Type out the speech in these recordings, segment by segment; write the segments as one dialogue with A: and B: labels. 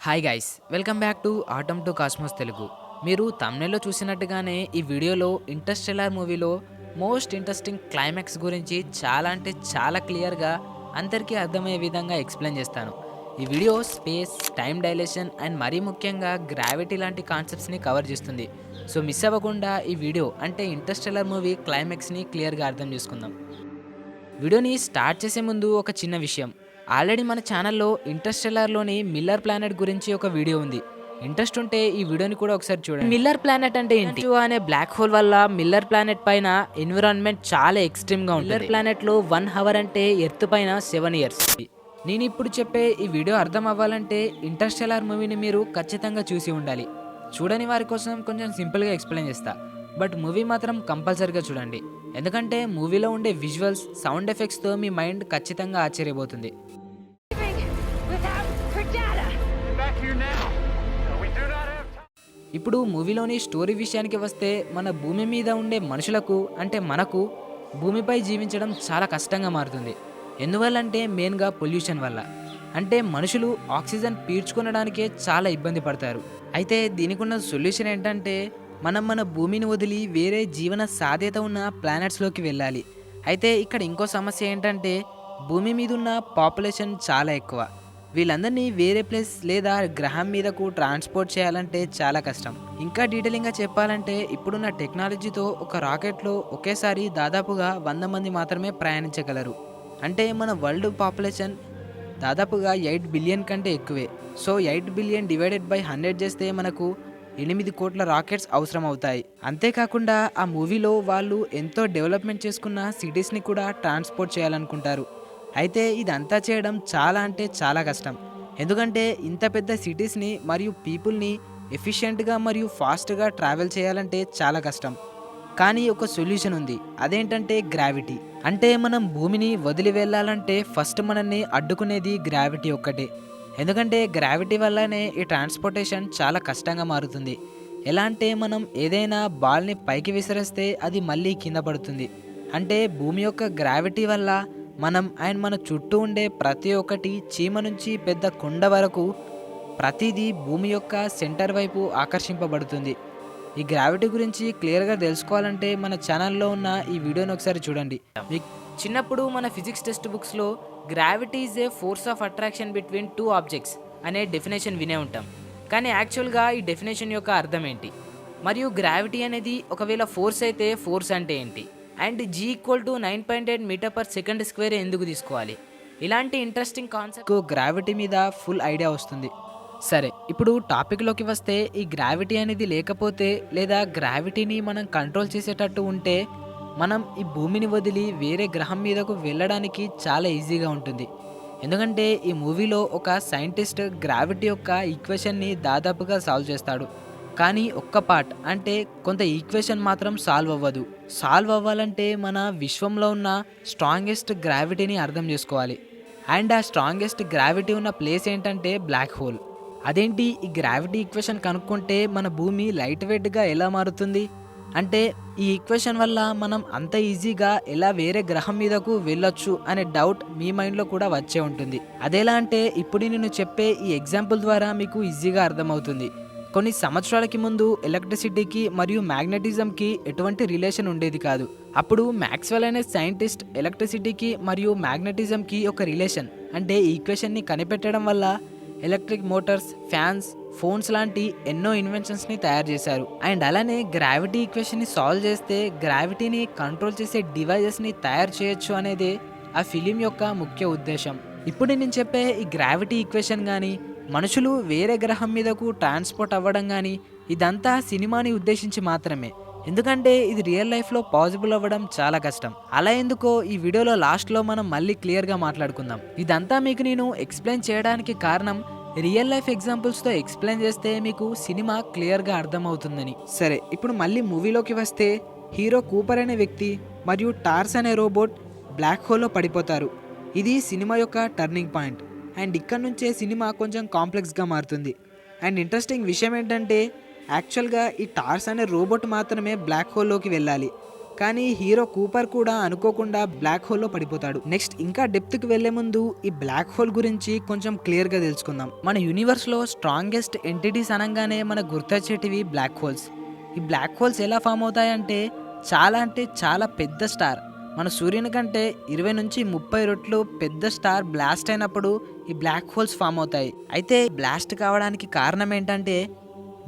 A: Hi guys, welcome back to atom to cosmos Telugu. మీరు తమ్నెల్లో చూసినట్టుగానే ఈ వీడియోలో ఇంటర్స్టెల్లార్ మూవీలో మోస్ట్ ఇంట్రెస్టింగ్ క్లైమాక్స్ గురించి చాలా అంటే చాలా క్లియర్గా అందరికీ అర్థమయ్యే విధంగా ఎక్స్ప్లెయిన్ చేస్తాను. ఈ video space, time dilation and మరీ ముఖ్యంగా గ్రావిటీ లాంటి కాన్సెప్ట్స్ని కవర్ చేస్తుంది. సో మిస్ అవ్వకుండా ఈ వీడియో అంటే ఇంటర్స్టెల్లార్ మూవీ క్లైమాక్స్ని క్లియర్గా అర్థం చేసుకుందాం. వీడియోని స్టార్ట్ చేసే ముందు ఒక చిన్న విషయం. ఆల్రెడీ మన ఛానల్లో ఇంటర్స్టెల్లార్లోని మిల్లర్ ప్లానెట్ గురించి ఒక వీడియో ఉంది. ఇంట్రెస్ట్ ఉంటే ఈ వీడియోని కూడా ఒకసారి చూడండి. మిల్లర్ ప్లానెట్ అంటే ఏంటి అనే బ్లాక్ హోల్ వల్ల మిల్లర్ ప్లానెట్ పైన ఎన్విరాన్మెంట్ చాలా ఎక్స్ట్రీమ్గా ఉంటుంది. మిల్లర్ ప్లానెట్లో 1 అవర్ అంటే ఎర్త్ పైన 7 ఇయర్స్. నేను ఇప్పుడు చెప్పే ఈ వీడియో అర్థం అవ్వాలంటే ఇంటర్స్టెల్లార్ మూవీని మీరు ఖచ్చితంగా చూసి ఉండాలి. చూడని వారి కోసం కొంచెం సింపుల్గా ఎక్స్ప్లెయిన్ చేస్తా, బట్ మూవీ మాత్రం కంపల్సరీగా చూడండి. ఎందుకంటే మూవీలో ఉండే విజువల్స్, సౌండ్ ఎఫెక్ట్స్తో మీ మైండ్ ఖచ్చితంగా ఆశ్చర్యపోతుంది. ఇప్పుడు మూవీలోని స్టోరీ విషయానికి వస్తే, మన భూమి మీద ఉండే మనుషులకు అంటే మనకు భూమిపై జీవించడం చాలా కష్టంగా మారుతుంది. ఎందువల్లంటే మెయిన్గా పొల్యూషన్ వల్ల. అంటే మనుషులు ఆక్సిజన్ పీల్చుకొనడానికే చాలా ఇబ్బంది పడతారు. అయితే దీనికి ఉన్న సొల్యూషన్ ఏంటంటే మనం మన భూమిని వదిలి వేరే జీవన సాధ్యత ఉన్న ప్లానెట్స్లోకి వెళ్ళాలి. అయితే ఇక్కడ ఇంకో సమస్య ఏంటంటే భూమి మీద ఉన్న పాపులేషన్ చాలా ఎక్కువ. వీళ్ళందరినీ వేరే ప్లేస్ లేదా గ్రహం మీదకు ట్రాన్స్పోర్ట్ చేయాలంటే చాలా కష్టం. ఇంకా డీటెయిలింగ్గా చెప్పాలంటే ఇప్పుడున్న టెక్నాలజీతో ఒక రాకెట్లో ఒకేసారి దాదాపుగా 100 మంది మాత్రమే ప్రయాణించగలరు. అంటే మన వరల్డ్ పాపులేషన్ దాదాపుగా 8 బిలియన్ కంటే ఎక్కువే. సో 8 బిలియన్ డివైడెడ్ బై 100 చేస్తే మనకు 8 కోట్ల రాకెట్స్ అవసరం అవుతాయి. అంతేకాకుండా ఆ మూవీలో వాళ్ళు ఎంతో డెవలప్మెంట్ చేసుకున్న సిటీస్ని కూడా ట్రాన్స్పోర్ట్ చేయాలనుకుంటారు. అయితే ఇదంతా చేయడం చాలా అంటే చాలా కష్టం. ఎందుకంటే ఇంత పెద్ద సిటీస్ని మరియు పీపుల్ని ఎఫిషియెంట్గా మరియు ఫాస్ట్గా ట్రావెల్ చేయాలంటే చాలా కష్టం. కానీ ఒక సొల్యూషన్ ఉంది, అదేంటంటే గ్రావిటీ. అంటే మనం భూమిని వదిలి వెళ్ళాలంటే ఫస్ట్ మనల్ని అడ్డుకునేది గ్రావిటీ ఒక్కటే. ఎందుకంటే గ్రావిటీ వల్లనే ఈ ట్రాన్స్పోర్టేషన్ చాలా కష్టంగా మారుతుంది. ఎలా అంటే మనం ఏదైనా బాల్ని పైకి విసిరేస్తే అది మళ్ళీ కింద పడుతుంది. అంటే భూమి యొక్క గ్రావిటీ వల్ల మనం అండ్ మన చుట్టూ ఉండే ప్రతి ఒక్కటి, చీమ నుంచి పెద్ద కొండ వరకు ప్రతిదీ భూమి యొక్క సెంటర్ వైపు ఆకర్షింపబడుతుంది. ఈ గ్రావిటీ గురించి క్లియర్గా తెలుసుకోవాలంటే మన ఛానల్లో ఉన్న ఈ వీడియోని ఒకసారి చూడండి. మీకు చిన్నప్పుడు మన ఫిజిక్స్ టెక్స్ట్ బుక్స్లో gravity is a force of attraction between 2 objects అనే డెఫినేషన్ వినే ఉంటాం. కానీ యాక్చువల్గా ఈ డెఫినేషన్ యొక్క అర్థం ఏంటి, మరియు గ్రావిటీ అనేది ఒకవేళ ఫోర్స్ అయితే ఫోర్స్ అంటే ఏంటి, and G = 9.8 metre per second square ఎందుకు తీసుకోవాలి, ఇలాంటి ఇంట్రెస్టింగ్ కాన్సెప్ట్ గ్రావిటీ మీద ఫుల్ ఐడియా వస్తుంది. సరే, ఇప్పుడు టాపిక్లోకి వస్తే, ఈ గ్రావిటీ అనేది లేకపోతే లేదా గ్రావిటీని మనం కంట్రోల్ చేసేటట్టు ఉంటే మనం ఈ భూమిని వదిలి వేరే గ్రహం మీదకు వెళ్ళడానికి చాలా ఈజీగా ఉంటుంది. ఎందుకంటే ఈ మూవీలో ఒక సైంటిస్ట్ గ్రావిటీ యొక్క ఈక్వేషన్ని దాదాపుగా సాల్వ్ చేస్తాడు. కానీ ఒక్క పార్ట్ అంటే కొంత ఈక్వేషన్ మాత్రం సాల్వ్ అవ్వదు. సాల్వ్ అవ్వాలంటే మన విశ్వంలో ఉన్న స్ట్రాంగెస్ట్ గ్రావిటీని అర్థం చేసుకోవాలి. అండ్ ఆ స్ట్రాంగెస్ట్ గ్రావిటీ ఉన్న ప్లేస్ ఏంటంటే బ్లాక్ హోల్. అదేంటి, ఈ గ్రావిటీ ఈక్వేషన్ కనుక్కుంటే మన భూమి లైట్ వెయిట్గా ఎలా మారుతుంది? అంటే ఈ ఈక్వేషన్ వల్ల మనం అంత ఈజీగా ఎలా వేరే గ్రహం మీదకు వెళ్ళొచ్చు అనే డౌట్ మీ మైండ్లో కూడా వచ్చే ఉంటుంది. అదెలా అంటే ఇప్పుడు నేను చెప్పే ఈ ఎగ్జాంపుల్ ద్వారా మీకు ఈజీగా అర్థమవుతుంది. కొన్ని సంవత్సరాలకి ముందు ఎలక్ట్రిసిటీకి మరియు మ్యాగ్నెటిజంకి ఎటువంటి రిలేషన్ ఉండేది కాదు. అప్పుడు మ్యాక్స్వెల్ అనే సైంటిస్ట్ ఎలక్ట్రిసిటీకి మరియు మ్యాగ్నెటిజంకి ఒక రిలేషన్ అంటే ఈక్వేషన్ని కనిపెట్టడం వల్ల ఎలక్ట్రిక్ మోటార్స్, ఫ్యాన్స్, ఫోన్స్ లాంటి ఎన్నో ఇన్వెన్షన్స్ని తయారు చేశారు. అండ్ అలానే గ్రావిటీ ఈక్వేషన్ని సాల్వ్ చేస్తే గ్రావిటీని కంట్రోల్ చేసే డివైజెస్ని తయారు చేయొచ్చు అనేదే ఆ ఫిలిం యొక్క ముఖ్య ఉద్దేశం. ఇప్పుడు నేను చెప్పే ఈ గ్రావిటీ ఈక్వేషన్ కానీ, మనుషులు వేరే గ్రహం మీదకు ట్రాన్స్పోర్ట్ అవ్వడం కానీ, ఇదంతా సినిమాని ఉద్దేశించి మాత్రమే. ఎందుకంటే ఇది రియల్ లైఫ్లో పాసిబుల్ అవ్వడం చాలా కష్టం. అలా ఎందుకో ఈ వీడియోలో లాస్ట్లో మనం మళ్ళీ క్లియర్గా మాట్లాడుకుందాం. ఇదంతా మీకు నేను ఎక్స్ప్లెయిన్ చేయడానికి కారణం, రియల్ లైఫ్ ఎగ్జాంపుల్స్తో ఎక్స్ప్లెయిన్ చేస్తే మీకు సినిమా క్లియర్గా అర్థమవుతుందని. సరే, ఇప్పుడు మళ్ళీ మూవీలోకి వస్తే, హీరో కూపర్ అనే వ్యక్తి మరియు టార్స్ అనే రోబోట్ బ్లాక్ హోల్లో పడిపోతారు. ఇది సినిమా యొక్క టర్నింగ్ పాయింట్. అండ్ ఇక్కడ నుంచే సినిమా కొంచెం కాంప్లెక్స్గా మారుతుంది. అండ్ ఇంట్రెస్టింగ్ విషయం ఏంటంటే యాక్చువల్గా ఈ టార్స్ అనే రోబోట్ మాత్రమే బ్లాక్ హోల్లోకి వెళ్ళాలి. కానీ హీరో కూపర్ కూడా అనుకోకుండా బ్లాక్ హోల్లో పడిపోతాడు. నెక్స్ట్ ఇంకా డెప్త్కి వెళ్లే ముందు ఈ బ్లాక్ హోల్ గురించి కొంచెం క్లియర్గా తెలుసుకుందాం. మన యూనివర్స్లో స్ట్రాంగెస్ట్ ఎంటిటీస్ అనగానే మనకు గుర్తొచ్చేటివి బ్లాక్ హోల్స్. ఈ బ్లాక్ హోల్స్ ఎలా ఫామ్ అవుతాయంటే అంటే చాలా పెద్ద స్టార్, మన సూర్యుని కంటే 20 నుంచి 30 రెట్లు పెద్ద స్టార్ బ్లాస్ట్ అయినప్పుడు ఈ బ్లాక్ హోల్స్ ఫామ్ అవుతాయి. అయితే బ్లాస్ట్ కావడానికి కారణం ఏంటంటే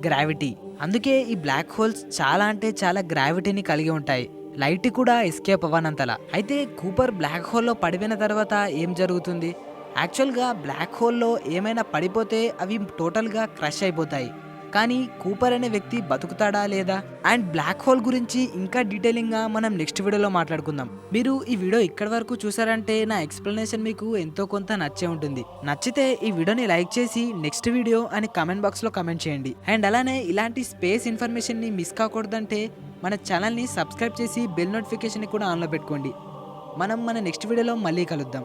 A: గ్రావిటీ. అందుకే ఈ బ్లాక్ హోల్స్ చాలా గ్రావిటీని కలిగి ఉంటాయి, లైట్ కూడా ఎస్కేప్ అవ్వనంతలా. అయితే కూపర్ బ్లాక్ హోల్లో పడిపోయిన తర్వాత ఏం జరుగుతుంది? యాక్చువల్గా బ్లాక్ హోల్లో ఏమైనా పడిపోతే అవి టోటల్గా క్రష్ అయిపోతాయి. కానీ కూపర్ అనే వ్యక్తి బతుకుతాడా లేదా? అండ్ బ్లాక్ హోల్ గురించి ఇంకా డీటెయిలింగ్గా మనం నెక్స్ట్ వీడియోలో మాట్లాడుకుందాం. మీరు ఈ వీడియో ఇక్కడి వరకు చూసారంటే నా ఎక్స్ప్లెనేషన్ మీకు ఎంతో కొంత నచ్చే ఉంటుంది. నచ్చితే ఈ వీడియోని లైక్ చేసి నెక్స్ట్ వీడియో అని కామెంట్ బాక్స్లో కామెంట్ చేయండి. అండ్ అలానే ఇలాంటి స్పేస్ ఇన్ఫర్మేషన్ని మిస్ కాకూడదంటే మన ఛానల్ని సబ్స్క్రైబ్ చేసి బెల్ నోటిఫికేషన్ని కూడా ఆన్లో పెట్టుకోండి. మనం మన నెక్స్ట్ వీడియోలో మళ్ళీ కలుద్దాం.